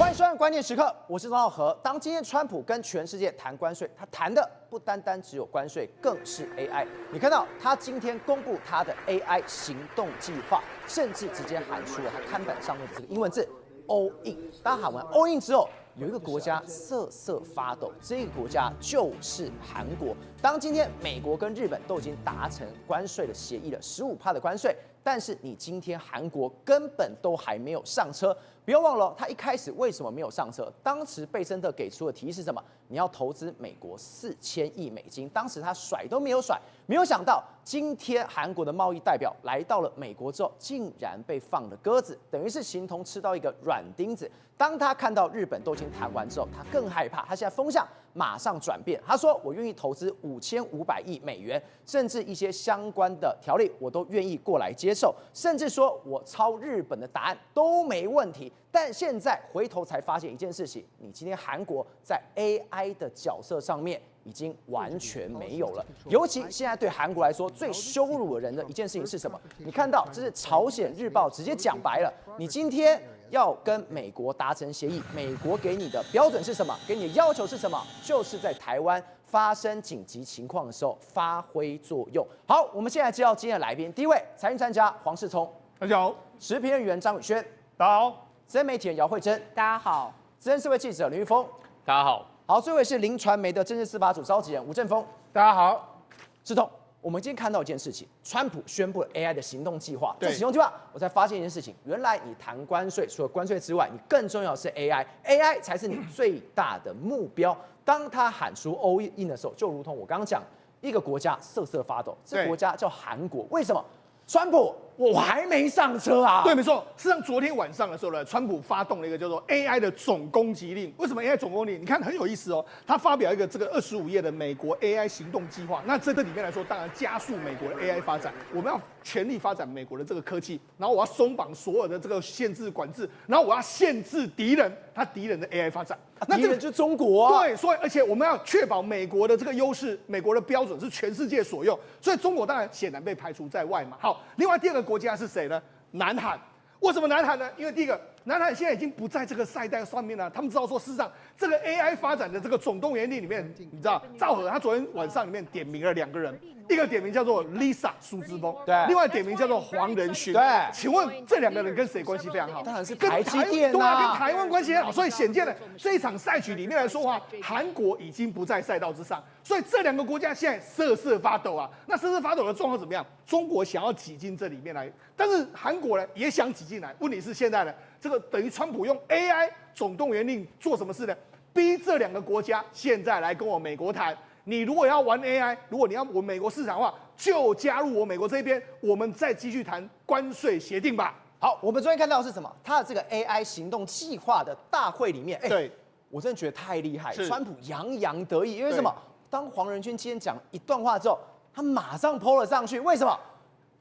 欢迎收看关键时刻，我是钟浩和。当今天川普跟全世界谈关税，他谈的不单单只有关税，更是 AI。你看到他今天公布他的 AI 行动计划，甚至直接喊出了他看板上面的这个英文字 “all in”。当喊完 “all in” 之后，有一个国家瑟瑟发抖，这个国家就是韩国。当今天美国跟日本都已经达成关税的协议了，15%的关税，但是你今天韩国根本都还没有上车。不要忘了，他一开始为什么没有上车？当时贝森特给出的提议是什么？你要投资美国4000亿美金。当时他甩都没有甩，没有想到今天韩国的贸易代表来到了美国之后，竟然被放了鸽子，等于是形同吃到一个软钉子。当他看到日本都已经谈完之后，他更害怕。他现在风向马上转变，他说：“我愿意投资5500亿美元，甚至一些相关的条例我都愿意过来接受，甚至说我抄日本的答案都没问题。”但现在回头才发现一件事情：你今天韩国在 AI 的角色上面已经完全没有了。尤其现在对韩国来说，最羞辱人的一件事情是什么？你看到这是朝鲜日报直接讲白了，你今天要跟美国达成协议，美国给你的标准是什么？给你的要求是什么？就是在台湾发生紧急情况的时候发挥作用。好，我们现在接到今天的来宾，第一位财经专家黄世聪，大家好；时评人员张宇轩，大家好；资深媒体人姚慧珍，大家好；资深社会记者林玉峰，大家好。好，最后是林传媒的政治司法组召集人吴正峰，大家好。世聪，我们今天看到一件事情，川普宣布了 AI 的行动计划。对，这行动计划，我才发现一件事情，原来你谈关税，除了关税之外，你更重要的是 AI 才是你最大的目标。当他喊出 all in 的时候，就如同我刚刚讲，一个国家瑟瑟发抖，这国家叫韩国，为什么？川普，我还没上车啊！对，没错。事实上，昨天晚上的时候呢，川普发动了一个叫做 AI 的总攻击令。为什么 AI 总攻击令？你看很有意思哦。他发表一个这个25页的美国 AI 行动计划。那这里面来说，当然加速美国的 AI 发展。我们要全力发展美国的这个科技，然后我要松绑所有的这个限制管制，然后我要限制敌人的 AI 发展。那敌人就是中国啊。对，所以而且我们要确保美国的这个优势，美国的标准是全世界所用，所以中国当然显然被排除在外嘛。好，另外第二个国家是谁呢？南韩。为什么南韩呢？因为第一个，南韩现在已经不在这个赛代上面了。他们知道说，事实上这个 AI 发展的这个总动员令里面，你知道赵和他昨天晚上里面点名了2个人，一个点名叫做 Lisa 苏之峰，对，另外点名叫做黄仁勋，对。请问这2个人跟谁关系非常好？当然是台积电对啊，跟台湾关系很好。所以显见了这一场赛局里面来说的话，韩国已经不在赛道之上，所以这2个国家现在瑟瑟发抖啊。那瑟瑟发抖的状况怎么样？中国想要挤进这里面来，但是韩国呢也想挤进来。问题是现在呢，这个等于川普用 AI 总动员令做什么事呢？逼这2个国家现在来跟我美国谈。你如果要玩 AI， 如果你要我美国市场的话，就加入我美国这边，我们再继续谈关税协定吧。好，我们昨天看到的是什么？他的这个 AI 行动计划的大会里面，对，我真的觉得太厉害，川普洋洋得意，因为什么？当黄仁勋今天讲一段话之后，他马上 po 了上去，为什么？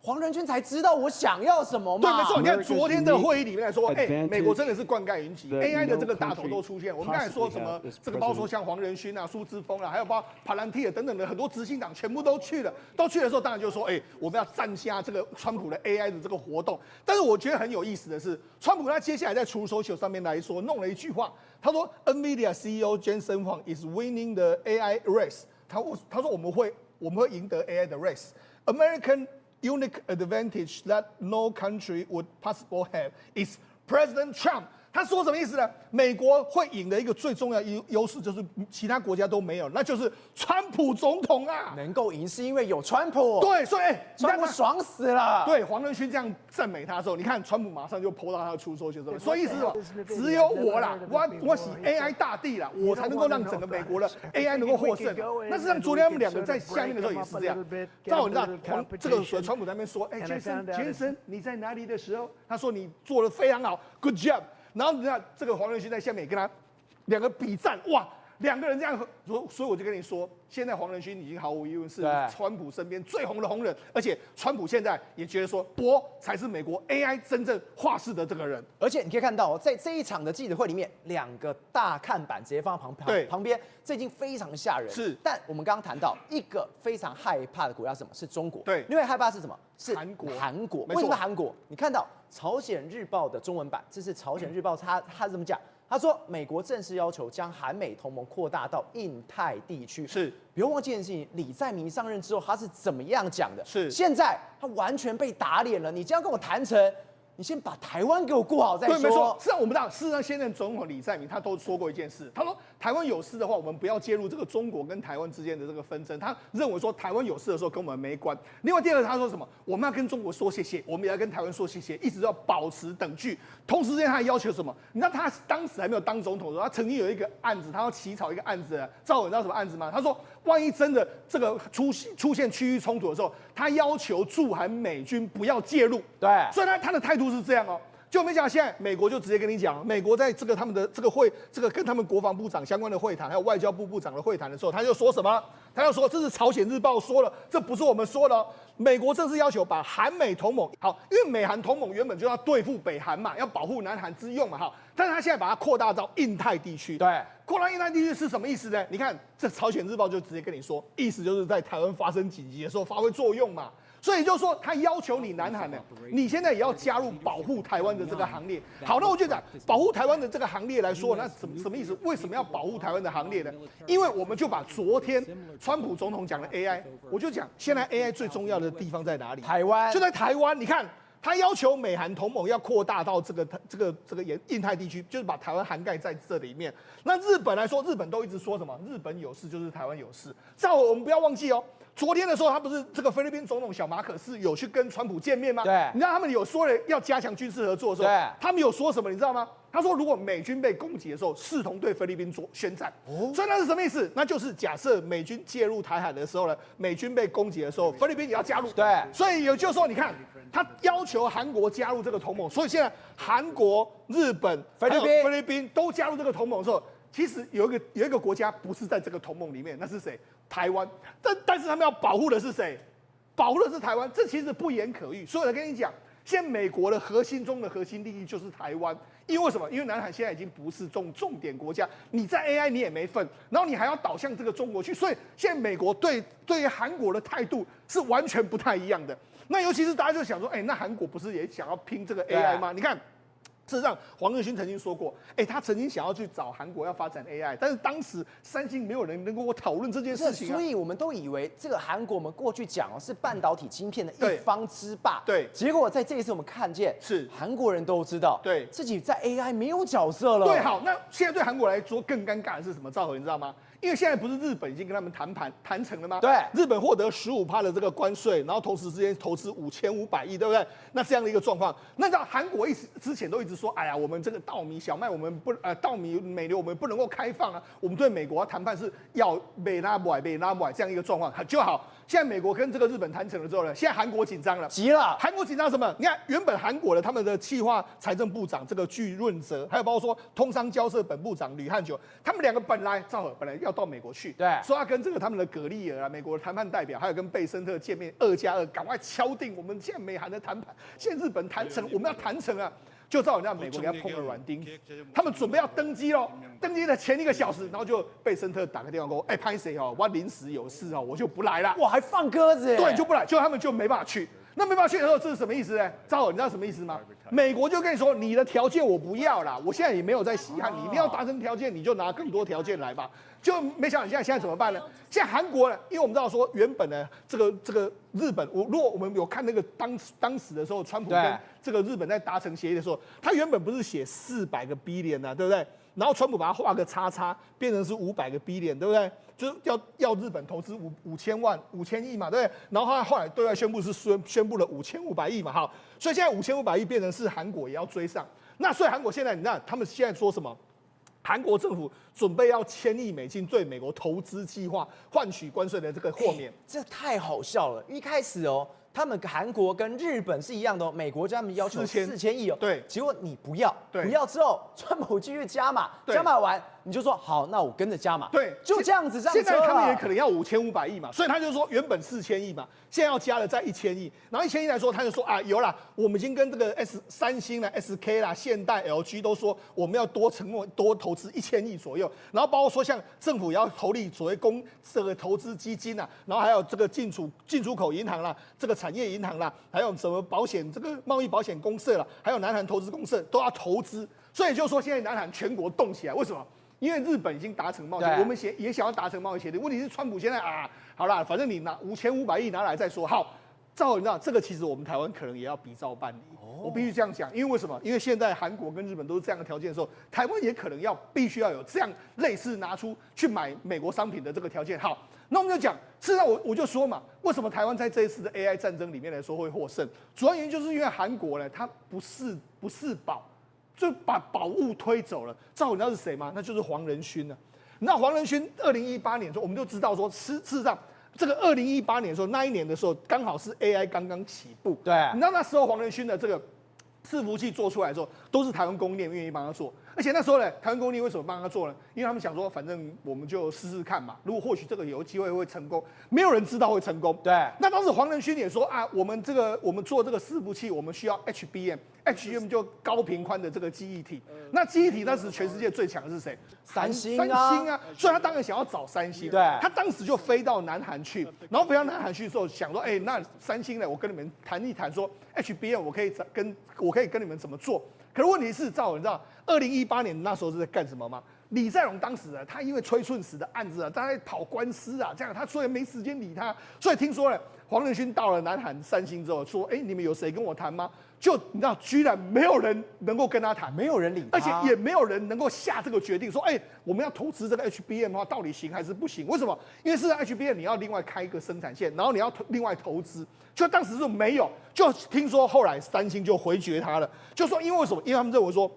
黄仁勋才知道我想要什么嘛。对，没错。你看昨天的会议里面来说，美国真的是灌溉云集 ，AI 的这个大头都出现。我们刚才说什么，这个包括说像黄仁勋啊、苏之峰啊，还有包括帕兰蒂尔等等的很多执行长全部都去了。都去的时候，当然就说，我们要站下这个川普的 AI 的这个活动。但是我觉得很有意思的是，川普他接下来在 Truth Social 上面来说弄了一句话，他说 NVIDIA CEO Jensen Huang is winning the AI race。他说我们会赢得 AI 的 race。American unique advantage that no country would possibly have is President Trump。他说什么意思呢？美国会赢的一个最重要优势就是其他国家都没有，那就是川普总统啊！能够赢是因为有川普。对，所以川普爽死了。对，黄仁勋这样赞美他的时候，你看川普马上就 po 到他的出手去上面，所以意思是什么？只有我啦，我是 AI 大帝啦，我才能够让整个美国的 AI 能够获胜。那实际上昨天他们2个在下面的时候也是这样。照你知道，这个川普在那边说，Jensen 你在哪里的时候，他说你做得非常好 ，Good job。然后你看这个黄仁勋在下面也跟他2个比战，哇，2个人这样，所以我就跟你说，现在黄仁勋已经毫无疑问是川普身边最红的红人，而且川普现在也觉得说，我才是美国 AI 真正话事的这个人。而且你可以看到，在这一场的记者会里面，2个大看板直接放在旁边，这已经非常吓人。是，但我们刚刚谈到一个非常害怕的国家是什么？是中国。对，另外害怕是什么？是韩国。韩国为什么韩国？你看到朝鲜日报的中文版，这是朝鲜日报，他怎么讲？他说美国正式要求将韩美同盟扩大到印太地区。是，不用忘记一件事情，李在明上任之后他是怎么样讲的？是，现在他完全被打脸了。你这样跟我谈成，你先把台湾给我顾好再说。对，没错。事实上，我们知道，事实上，现任总统李在明他都说过一件事，他说台湾有事的话，我们不要介入这个中国跟台湾之间的这个纷争。他认为说台湾有事的时候跟我们没关。另外第二个，他说什么？我们要跟中国说谢谢，我们也要跟台湾说谢谢，一直要保持等距。同时之间，他还要求什么？你知道他当时还没有当总统的时候，他曾经有一个案子，他要起草一个案子。赵伟，你知道什么案子吗？他说，万一真的这个出现区域冲突的时候，他要求驻韩美军不要介入。对，所以他的态度是这样哦。就没想到现在美国就直接跟你讲，美国在这个他们的这个跟他们国防部长相关的会谈，还有外交部部长的会谈的时候，他就说什么？他就说这是朝鲜日报说了，这不是我们说的哦。美国正式要求把韩美同盟好，因为美韩同盟原本就要对付北韩嘛，要保护南韩之用嘛，哈。但是他现在把它扩大到印太地区。对，扩大印太地区是什么意思呢？你看这朝鲜日报就直接跟你说，意思就是在台湾发生紧急的时候发挥作用嘛。所以就是说，他要求你南韩呢，你现在也要加入保护台湾的这个行列。好，那我就讲保护台湾的这个行列来说，那什么意思？为什么要保护台湾的行列呢？因为我们就把昨天川普总统讲的 AI， 我就讲现在 AI 最重要的地方在哪里？台湾，就在台湾。你看，他要求美韩同盟要扩大到这个印太地区，就是把台湾涵盖在这里面。那日本来说，日本都一直说什么？日本有事就是台湾有事。这我们不要忘记哦。昨天的时候，他不是这个菲律宾总统小马可斯有去跟川普见面吗？对，你知道他们有说了要加强军事合作的时候，对，他们有说什么？你知道吗？他说如果美军被攻击的时候，视同对菲律宾宣战。哦，所以那是什么意思？那就是假设美军介入台海的时候呢，美军被攻击的时候，菲律宾也要加入。对，所以也就是说，你看他要求韩国加入这个同盟，所以现在韩国、日本、菲律宾都加入这个同盟的时候。其实有一个国家不是在这个同盟里面，那是谁？台湾。但是他们要保护的是谁？保护的是台湾，这其实不言可喻。所以我跟你讲，现在美国的核心中的核心利益就是台湾。因为什么？因为南韩现在已经不是重点国家，你在 AI 你也没份，然后你还要导向这个中国去，所以现在美国对于韩国的态度是完全不太一样的。那尤其是大家就想说，那韩国不是也想要拼这个 AI 吗？你看。事实上，黄仁勋曾经说过，他曾经想要去找韩国要发展 AI， 但是当时三星没有人能跟我讨论这件事情所以我们都以为这个韩国，我们过去讲是半导体晶片的一方之霸，对，结果在这一次我们看见，是韩国人都知道，对，自己在 AI 没有角色了。对，好，那现在对韩国来说更尴尬的是什么？赵和，你知道吗？因为现在不是日本已经跟他们谈成了吗？对，日本获得15%的这个关税，然后同时之间投资5500亿，对不对？那这样的一个状况，那到韩国之前都一直说，哎呀，我们这个稻米、小麦，我们稻米、美牛，我们不能够开放啊。我们对美国谈判是要美拉买这样一个状况就好。现在美国跟这个日本谈成了之后呢，现在韩国紧张了，急了。韩国紧张什么？你看，原本韩国的他们的企划财政部长这个具润泽，还有包括说通商交涉本部长吕汉九，他们两个本来要到美国去，对，说要跟这个他们的葛利尔啊，美国的谈判代表，还有跟贝森特见面，2+2，赶快敲定我们现在美韩的谈判。现在日本谈成，我们要谈成啊。就照人家美国给他碰了软钉子，他们准备要登机喽，登机的前1个小时，然后就贝森特打个电话说，拍谁哦，我临时有事哦，我就不来了。哇，还放鸽子，对，就不来，就他们就没办法去。那没办法去的时候，这是什么意思呢？赵尔，你知道什么意思吗？美国就跟你说，你的条件我不要啦，我现在也没有在稀罕你，一定要达成条件，你就拿更多条件来吧。就没想到现在怎么办呢？现在韩国呢，因为我们知道说原本呢，这个日本，如果我们有看那个当时的时候，川普跟这个日本在达成协议的时候，他原本不是写400个 billion 啊，对不对？然后川普把它画个叉叉，变成是500个 billion， 对不对？就是要日本投资5000亿嘛，对不对？然后他后来对外宣布是宣布了5500亿嘛，好，所以现在5500亿变成是韩国也要追上。那所以韩国现在你看他们现在说什么？韩国政府准备要1000亿美金对美国投资计划，换取关税的这个豁免。这太好笑了！一开始哦，他们韩国跟日本是一样的哦，美国他们要求4000亿哦，对，结果你不要，不要之后，川普继续加码，加码完你就说好，那我跟着加码，对，就这样子上车了。现在他们也可能要5500亿嘛，所以他就说原本4000亿嘛，现在要加了再1000亿，然后1000亿来说，他就说啊，有啦，我们已经跟这个三星啦、SK 啦、现代、LG 都说我们要多承诺多投资1000亿左右，然后包括说像政府也要投立所谓这个投资基金啊，然后还有这个进出口银行啦，这个产业银行啦，还有什么保险这个贸易保险公社啦，还有南韩投资公社都要投资。所以就是说现在南韩全国动起来，为什么？因为日本已经达成贸易协议，我们也想要达成贸易协定。问题是川普现在好啦，反正你拿5500亿拿来再说。好，照你知道这个其实我们台湾可能也要比照办理。我必须这样讲，因为为什么？因为现在韩国跟日本都是这样的条件的时候，台湾也可能必须要有这样类似拿出去买美国商品的这个条件。好，那我们就讲，事实上我就说嘛，为什么台湾在这一次的 AI 战争里面来说会获胜？主要原因就是因为韩国呢，它不是宝，就把宝物推走了。照你知道是谁吗？那就是黄仁勋了。你知道黄仁勋2018年的时候，我们就知道说，事实上。这个2018年的时候，那一年的时候，刚好是 AI 刚刚起步。对，你知道那时候黄仁勋的这个伺服器做出来的时候，都是台湾供应链愿意帮他做。而且那时候呢，台湾供应链为什么帮他做呢？因为他们想说，反正我们就试试看嘛。如果或许这个有机会会成功，没有人知道会成功。对。那当时黄仁勋也说我们做这个伺服器，我们需要 HBM 就高频宽的这个记忆体。那记忆体当时全世界最强的是谁？三星啊。所以他当然想要找三星。对。他当时就飞到南韩去，然后飞到南韩去的时候，想说，那三星呢，我跟你们谈一谈，说 HBM 我可以跟你们怎么做。可是问题是，你知道2018年那时候是在干什么吗？李在镕当时他因为崔顺实的案子他在跑官司这样他所以没时间理他。所以听说呢，黄仁勋到了南韩三星之后，说，你们有谁跟我谈吗？就你知道，居然没有人能够跟他谈，没有人理他，而且也没有人能够下这个决定，说，我们要投资这个 HBM 的话，到底行还是不行？为什么？因为是 HBM 你要另外开一个生产线，然后你要另外投资，就当时就没有。就听说后来三星就回绝他了，就说因为什么？因为他们认为说。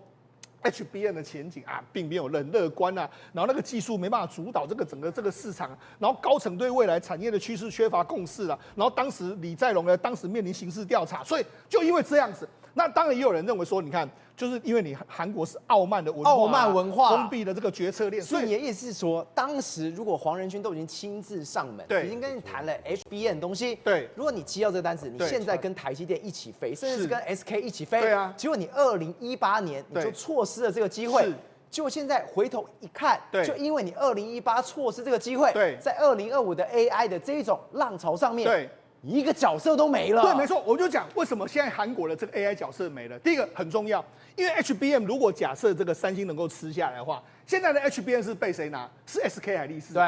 HBM 的前景并没有人乐观然后那个技术没办法主导整个这个市场，然后高层对未来产业的趋势缺乏共识然后当时李在镕呢，当时面临刑事调查，所以就因为这样子，那当然也有人认为说，你看，就是因为你韩国是傲慢的文化，封闭的这个决策链，所以你的意思是说，当时如果黄仁勋都已经亲自上门，已经跟你谈了 HBM 的东西，对，如果你接到这个单子，你现在跟台积电一起飞，甚至是跟 SK 一起飞，对啊，结果你2018年你就错失了这个机会，结果现在回头一看，就因为你2018错失这个机会，在2025的 AI 的这一种浪潮上面，对。一个角色都没了。对，没错，我就讲为什么现在韩国的这个 AI 角色没了。第一个很重要，因为 HBM 如果假设这个三星能够吃下来的话，现在的 HBM 是被谁拿？是 SK 海力士，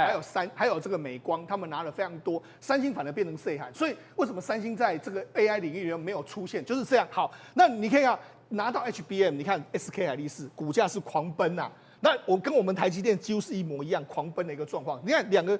还有这个美光，他们拿了非常多，三星反而变成谁喊。所以为什么三星在这个 AI 领域里面没有出现？就是这样。好，那你可以看拿到 HBM， 你看 SK 海力士股价是狂奔那跟我们台积电几乎是一模一样，狂奔的一个状况。你看两个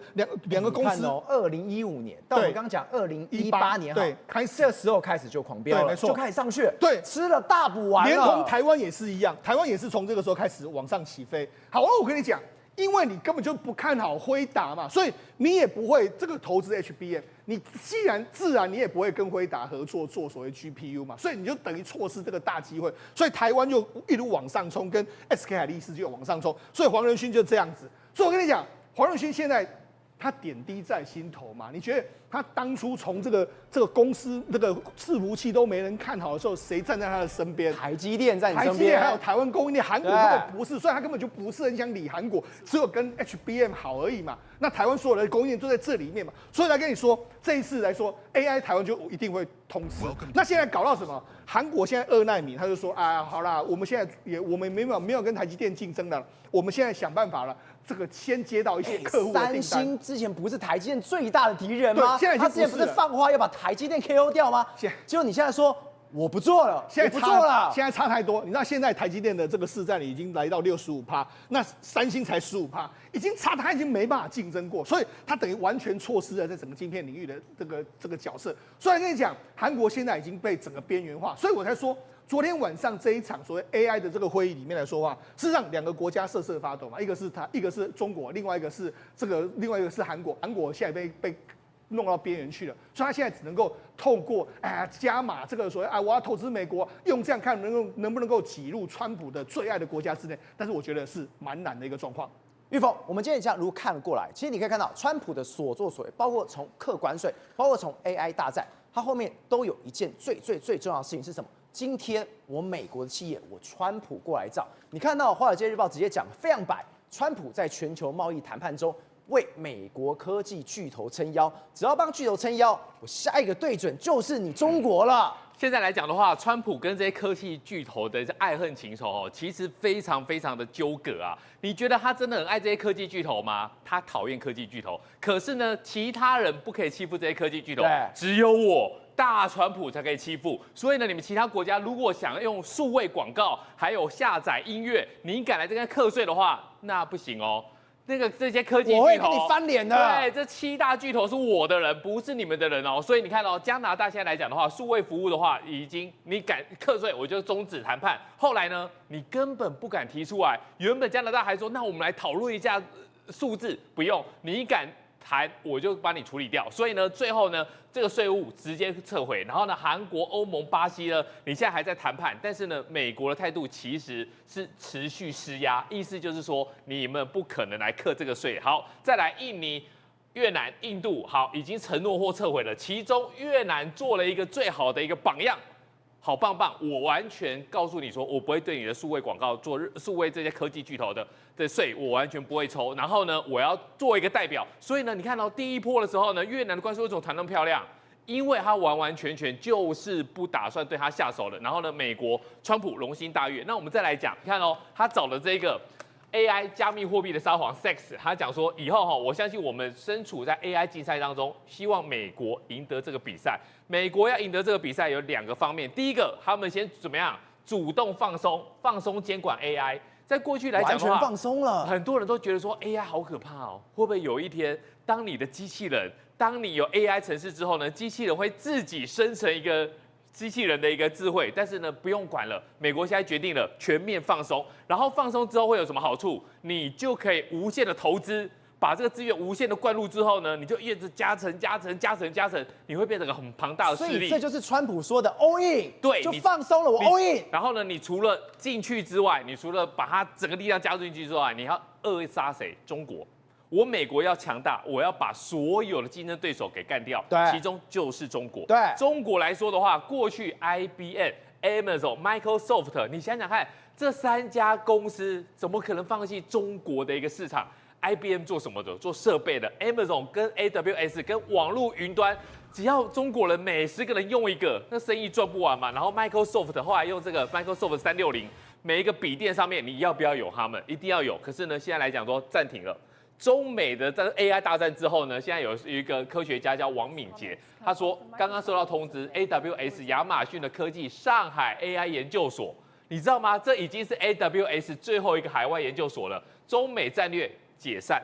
公司，2015年到我们刚刚讲2018年，对，这时候开始就狂飙了，没错，就开始上去，对，吃了大补丸了。连同台湾也是一样，台湾也是从这个时候开始往上起飞。好，我跟你讲，因为你根本就不看好辉达嘛，所以你也不会这个投资 HBM。你自然你也不会跟辉达合作做所谓 GPU 嘛，所以你就等于错失这个大机会，所以台湾就一路往上冲，跟 SK 海力士就往上冲，所以黄仁勋就这样子。所以我跟你讲，黄仁勋现在他点滴在心头嘛，你觉得他当初从这个公司这个伺服器都没人看好的时候，谁站在他的身边？台积电在你身边，台积电还有台湾供应链，韩国根本不是，所以他根本就不是很想理韩国，只有跟 HBM 好而已嘛。那台湾所有的供应链都在这里面嘛，所以来跟你说，这一次来说 AI 台湾就一定会通吃。那现在搞到什么？韩国现在2奈米，他就说好啦，我们现在我们没有跟台积电竞争了，我们现在想办法了。这个先接到一些客户的订单。三星之前不是台积电最大的敌人吗？现在他之前不是放话要把台积电 KO 掉吗？结果你现在说我不做了，现在差太多。你知道现在台积电的这个市占率已经来到65%，那三星才15%，已经他已经没办法竞争过，所以他等于完全错失了在整个晶片领域的这个角色。所以跟你讲，韩国现在已经被整个边缘化，所以我才说。昨天晚上这一场所谓 AI 的这个会议里面来说话，事实上两个国家瑟瑟发抖嘛，一个是中国，另外一个是韩国，韩国现在被弄到边缘去了，所以他现在只能够透过加码这个所谓我要投资美国，用这样看能不能够挤入川普的最爱的国家之内，但是我觉得是蛮难的一个状况。玉峰，我们今天这样如果看过来，其实你可以看到川普的所作所为，包括从课关税，包括从 AI 大战，它后面都有一件最重要的事情是什么？今天我美国的企业，我川普过来造，你看到《华尔街日报》直接讲非常白，川普在全球贸易谈判中为美国科技巨头撑腰。只要帮巨头撑腰，我下一个对准就是你中国了。现在来讲的话，川普跟这些科技巨头的爱恨情仇哦，其实非常非常的纠葛啊。你觉得他真的很爱这些科技巨头吗？他讨厌科技巨头，可是呢，其他人不可以欺负这些科技巨头，只有我大川普才可以欺负。所以呢，你们其他国家如果想用数位广告还有下载音乐，你敢来这边课税的话，那不行哦。这些科技巨头，我会跟你翻脸的。对，这7大巨头是我的人，不是你们的人哦。所以你看哦，加拿大现在来讲的话，数位服务的话，已经你敢课税，我就终止谈判。后来呢，你根本不敢提出来。原本加拿大还说，那我们来讨论一下数字，不用，你敢谈，我就把你处理掉。所以呢，最后呢，这个税务直接撤回。然后呢，韩国、欧盟、巴西呢，你现在还在谈判，但是呢，美国的态度其实是持续施压，意思就是说你们不可能来课这个税。好，再来印尼、越南、印度，好，已经承诺或撤回了。其中越南做了一个最好的一个榜样。好棒棒！我完全告诉你说，我不会对你的数位广告做数位这些科技巨头的税，我完全不会抽。然后呢，我要做一个代表。所以呢，你看到第一波的时候呢，越南的关税为什么谈那么漂亮？因为他完完全全就是不打算对他下手了。然后呢，美国川普龙心大悦。那我们再来讲，你看哦，他找了这个 AI 加密货币的沙皇 Sachs， 他讲说以后我相信我们身处在 AI 竞赛当中，希望美国赢得这个比赛。美国要赢得这个比赛有2个方面，第一个，他们先怎么样主动放松监管 AI。在过去来讲的话，完全放松了，很多人都觉得说 AI 好可怕哦，会不会有一天，当你的机器人，当你有 AI 程式之后呢，机器人会自己生成一个机器人的一个智慧，但是呢，不用管了。美国现在决定了全面放松，然后放松之后会有什么好处？你就可以无限的投资，把这个资源无限的灌入之后呢，你就一直加成，你会变成个很庞大的势力。所以这就是川普说的 all in， 对，就放松了，我 all in。然后呢，你除了进去之外，你除了把它整个力量加入进去之外，你要扼杀谁？中国。我美国要强大，我要把所有的竞争对手给干掉，对，其中就是中国。对，中国来说的话，过去 IBM、Amazon、Microsoft， 你想想看，这3家公司怎么可能放弃中国的一个市场？IBM 做什么的？做设备的。Amazon 跟 AWS 跟网络云端，只要中国人每10个人用一个，那生意赚不完嘛。然后 Microsoft 后来用这个 Microsoft 360，每一个笔电上面你要不要有他们？一定要有。可是呢，现在来讲说暂停了。中美的在 AI 大战之后呢，现在有一个科学家叫王敏杰，他说刚刚收到通知 ，AWS 亚马逊的科技上海 AI 研究所，你知道吗？这已经是 AWS 最后一个海外研究所了，中美战略解散。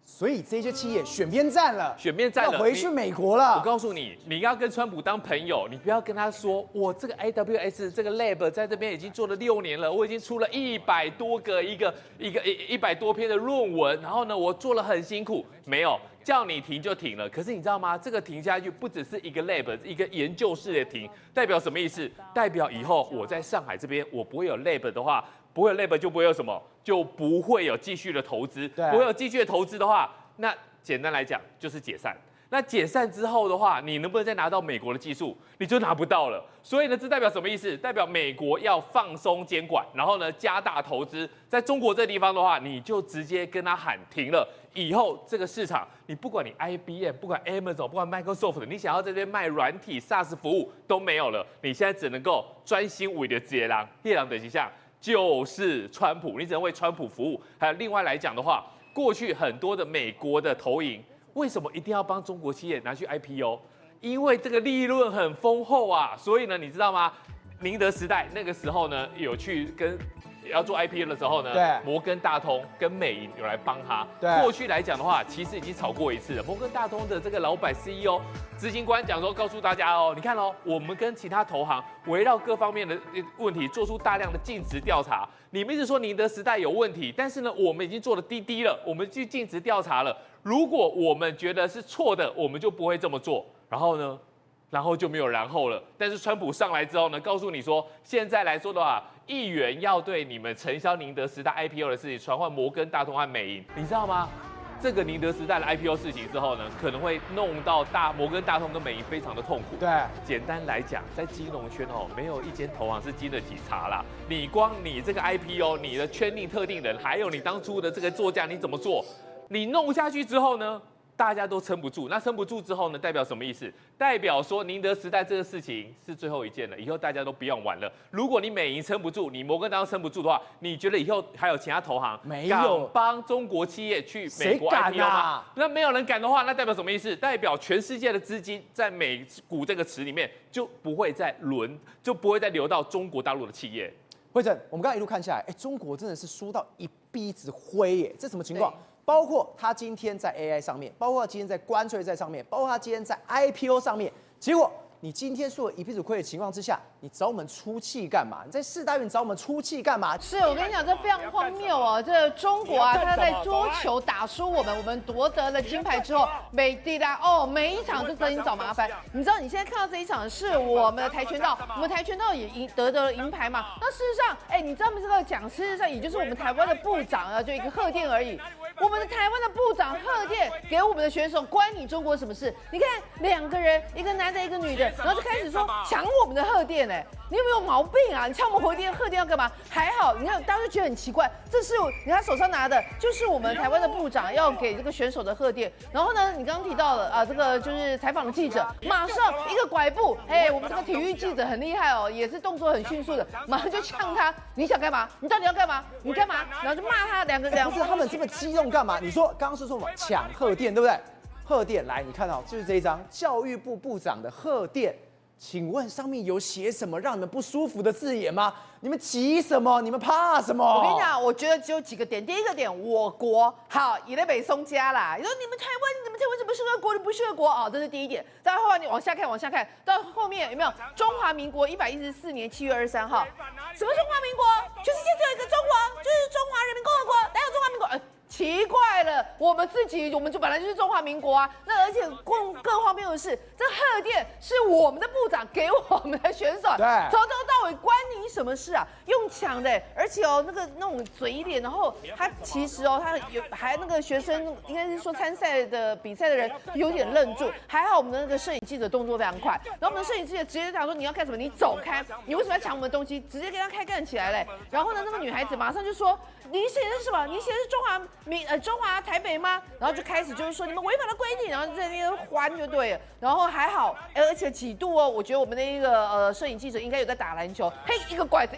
所以这些企业选边站了，要回去美国了。我告诉你，你要跟川普当朋友，你不要跟他说，我这个 AWS 这个 lab 在这边已经做了6年了，我已经出了100多个100多篇的论文，然后呢，我做了很辛苦，没有叫你停就停了。可是你知道吗？这个停下去不只是一个 lab 一个研究室的停，代表什么意思？代表以后我在上海这边我不会有 lab 的话。不会有 lab 就不会有什么，就不会有继续的投资。不会有继续的投资的话，那简单来讲就是解散。那解散之后的话，你能不能再拿到美国的技术？你就拿不到了。所以呢，这代表什么意思？代表美国要放松监管，然后呢加大投资。在中国这地方的话，你就直接跟他喊停了。以后这个市场，你不管你 IBM， 不管 Amazon， 不管 Microsoft， 你想要在这边卖软体 SaaS 服务都没有了。你现在只能够专心为的接狼，夜狼等级下。就是川普，你只能为川普服务。还有另外来讲的话，过去很多的美国的投影，为什么一定要帮中国企业拿去 IPO？ 因为这个利润很丰厚啊。所以呢，你知道吗？宁德时代那个时候呢，有去跟要做 IPO 的时候呢，摩根大通跟美银有来帮他。过去来讲的话，其实已经炒过一次了。摩根大通的这个老板 CEO 执行官讲说，告诉大家哦，你看哦，我们跟其他投行围绕各方面的问题做出大量的尽职调查。你们一直说宁德时代有问题，但是呢，我们已经做了滴了，我们去尽职调查了。如果我们觉得是错的，我们就不会这么做。然后呢？然后就没有然后了。但是川普上来之后呢，告诉你说，现在来说的话，议员要对你们承销宁德时代 IPO 的事情传唤摩根大通和美银，你知道吗？这个宁德时代的 IPO 事情之后呢，可能会弄到摩根大通跟美银非常的痛苦。对，简单来讲，在金融圈没有一间投行是经得起查啦。你光你这个 IPO， 你的圈定特定人，还有你当初的这个作价，你怎么做？你弄下去之后呢，大家都撑不住。那撑不住之后呢，代表什么意思？代表说宁德时代这个事情是最后一件了，以后大家都不用玩了。如果你美银撑不住，你摩根大通撑不住的话，你觉得以后还有其他投行没有帮中国企业去美国 IPO 吗？那没有人敢的话，那代表什么意思？代表全世界的资金在美股这个池里面就不会再流到中国大陆的企业。慧珍，我们刚才一路看下来，中国真的是输到一鼻子灰耶，这什么情况？包括他今天在 AI 上面，包括他今天在关税在上面，包括他今天在 IPO 上面，结果你今天输了一鼻子灰的情况之下，你找我们出气干嘛？你在世大运找我们出气干嘛？是我跟你讲，这非常荒谬哦！这中国啊，他在桌球打输我们夺得了金牌之后，每一场就等你找麻烦。你知道你现在看到这一场是我们的跆拳道，我们跆拳道也得了银牌嘛？那事实上，你知道吗？这个奖事实上也就是我们台湾的部长啊，就一个贺电而已。我们的台湾的部长贺电给我们的选手，关你中国什么事？你看2个人，一个男的，一个女的，然后就开始说抢我们的贺电，你有没有毛病啊？你抢我们贺电要干嘛？还好，你看大家就觉得很奇怪，这是你看手上拿的，就是我们台湾的部长要给这个选手的贺电。然后呢，你刚刚提到了啊，这个就是采访的记者，马上一个拐步，我们这个体育记者很厉害哦，也是动作很迅速的，马上就呛他，你想干嘛？你到底要干嘛？你干嘛？然后就骂他两个。不是他们这么激动干嘛？你说刚刚是说什么抢贺电，对不对？贺电来，你看到就是这一张教育部部长的贺电。请问上面有写什么让你们不舒服的字眼吗？你们急什么？你们怕什么？我跟你讲，我觉得只有几个点。第一个点，我国好也在北松家啦。你说你们台湾怎么是个国？你不是个国啊？这是第一点。再后来你往下看，到后面有没有中华民国114年7月23号？什么中华民国？全世界只有一个中国，就是中华人民共和国。哪有中华民国？奇怪了，我们就本来就是中华民国啊。那而且更荒谬的是，这贺电是我们的部长给我们的选手，从头到尾关你什么事啊？用抢的，而且那种嘴脸，然后他其实他还那个学生应该是说参赛的比赛的人有点愣住，还好我们的那个摄影记者动作非常快，然后我们的摄影记者直接讲说你要干什么？你走开！你为什么要抢我们的东西？直接跟他开干起来嘞。然后呢，那个女孩子马上就说你写的是什么？你写的是中华台北吗？然后就开始就是说你们违反了规定，然后在那边还就对了。然后还好，而且几度我觉得我们的一个摄影记者应该有在打篮球，一个拐子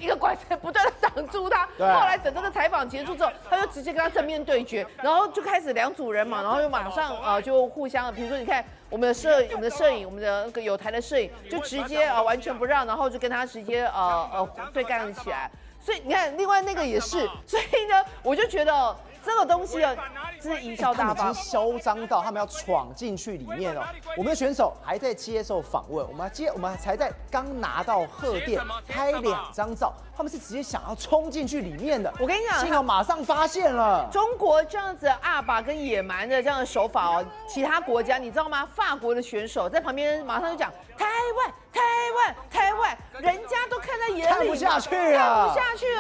不断的挡住他。后来等这个采访结束之后，他就直接跟他正面对决，然后就开始2组人嘛，然后就马上就互相，比如说你看我们的摄影，我们的那个有台的摄影就直接完全不让，然后就跟他直接对干起来。所以你看，另外那个也是，所以呢，我就觉得这个东西是贻笑大方，他们已经嚣张到他们要闯进去里面了。我们的选手还在接受访问，我们才在刚拿到贺电拍2张照，他们是直接想要冲进去里面的。我跟你讲，幸好马上发现了中国这样子阿爸跟野蛮的这样的手法其他国家你知道吗？法国的选手在旁边马上就讲台湾，人家都看在眼里，看不下去了，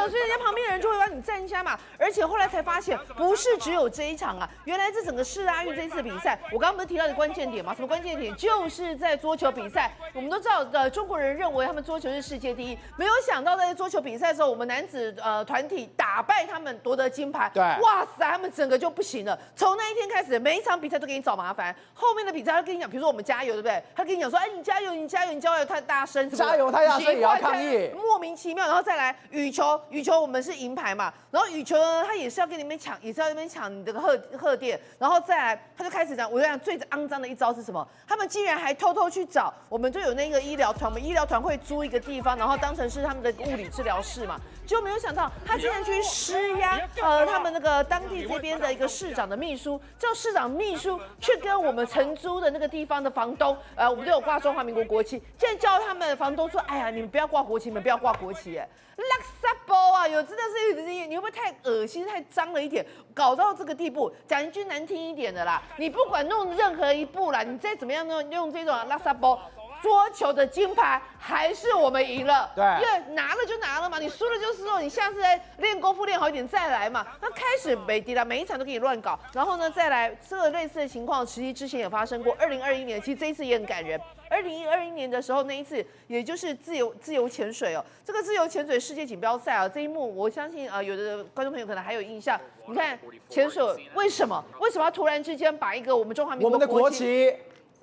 所以人家旁边的人就会帮你站一下嘛。而且后来才发现，不是只有这一场啊，原来这整个世大运这一次比赛，我刚刚不是提到的关键点吗？什么关键点？就是在桌球比赛。我们都知道，中国人认为他们桌球是世界第一，没有想到在桌球比赛的时候，我们男子团体打败他们，夺得金牌。对，哇塞，他们整个就不行了。从那一天开始，每一场比赛都给你找麻烦。后面的比赛他跟你讲，比如说我们加油，对不对？他跟你讲说，你加油太大声，加油太大声也要抗议，莫名其妙。然后再来羽球我们是银牌嘛，然后羽球呢，他也是要跟你们抢，也是要跟你们抢你这个贺电，然后再来他就开始讲，我讲最肮脏的一招是什么？他们竟然还偷偷去找，我们就有那个医疗团，我们医疗团会租一个地方，然后当成是他们的物理治疗室嘛，结果没有想到他竟然去施压，他们那个当地这边的一个市长的秘书，叫市长秘书去跟我们承租的那个地方的房东，我们都有挂中华民国国旗，竟然叫他们的房东说，哎呀，你们不要挂国旗，你们不要挂国旗，垃圾包啊！真的是你会不会太恶心、太脏了一点？搞到这个地步，讲一句难听一点的啦，你不管弄任何一步啦，你再怎么样用这种垃圾包。桌球的金牌还是我们赢了。对，因为拿了就拿了嘛，你输了就输了，你下次再练功夫练好一点再来嘛。那开始没敌了，每一场都给你乱搞，然后呢再来这个类似的情况，其实之前也发生过。2021年，其实这一次也很感人。2021年的时候，那一次也就是自由潜水哦，这个自由潜水世界锦标赛啊，这一幕我相信有的观众朋友可能还有印象。你看潜水为什么要突然之间把一个我们中华民国我们的国旗。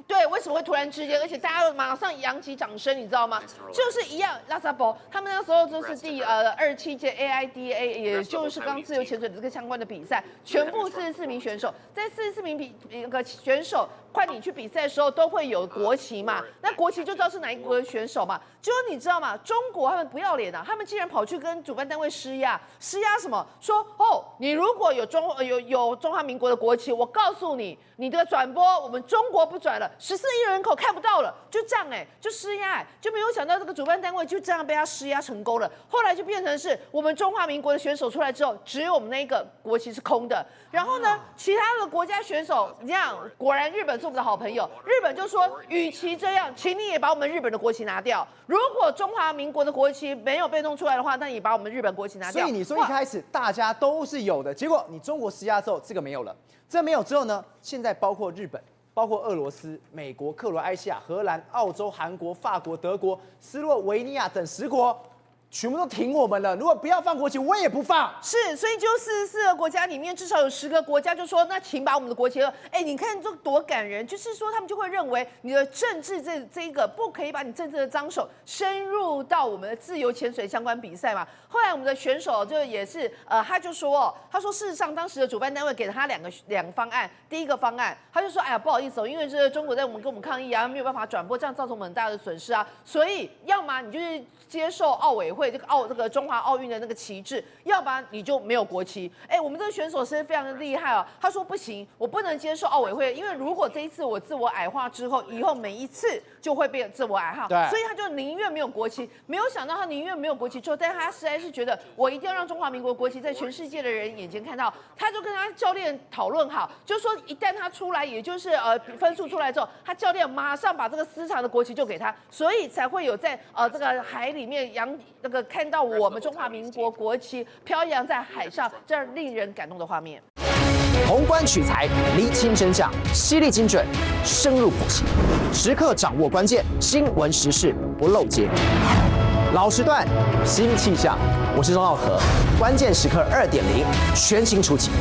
对，为什么会突然之间，而且大家马上扬起掌声，你知道吗？就是一样，拉萨博他们那时候就是第27届 AIDA， 也就是刚自由潜水的这个相关的比赛，全部44名选手，在44名选手快你去比赛的时候，都会有国旗嘛，那国旗就知道是哪一国的选手嘛。结果你知道吗？中国他们不要脸啊，他们竟然跑去跟主办单位施压什么？说哦，你如果有中华民国的国旗，我告诉你，你的转播我们中国不转了，14亿人口看不到了，就这样就施压就没有想到这个主办单位就这样被他施压成功了。后来就变成是我们中华民国的选手出来之后，只有我们那个国旗是空的。然后呢，其他的国家选手这样，果然日本是我们的好朋友，日本就说，与其这样，请你也把我们日本的国旗拿掉。如果中华民国的国旗没有被弄出来的话，那你把我们日本国旗拿掉。所以你说一开始大家都是有的，结果你中国施压之后，这个没有了。这没有之后呢，现在包括日本、包括俄罗斯、美国、克罗埃西亚、荷兰、澳洲、韩国、法国、德国、斯洛维尼亚等10国。全部都挺我们了，如果不要放国旗，我也不放。是，所以就44个国家里面，至少有10个国家就说，那请把我们的国旗。你看这多感人，就是说他们就会认为你的政治这一个不可以把你政治的脏手深入到我们的自由潜水相关比赛嘛。后来我们的选手就也是，他就说，事实上当时的主办单位给了他两个方案，第一个方案他就说，哎呀不好意思因为这中国在跟我们抗议啊，没有办法转播，这样造成我们很大的损失啊，所以要么你就是接受奥委会这个中华奥运的那个旗帜，要不然你就没有国旗。我们这个选手是非常的厉害他说不行，我不能接受奥委会，因为如果这一次我自我矮化之后，以后每一次就会被自我矮化，所以他就宁愿没有国旗。没有想到他宁愿没有国旗之后，但他实在是觉得我一定要让中华民国国旗在全世界的人眼前看到，他就跟他教练讨论好，就是说一旦他出来，也就是分数出来之后，他教练马上把这个私藏的国旗就给他，所以才会有在这个海里面看到我们中华民国国旗飘扬在海上，这样令人感动的画面。宏观取材，厘清真相，犀利精准，深入剖析，时刻掌握关键，新闻时事不漏接。老时段，新气象，我是钟浩和，关键时刻2.0全新出击。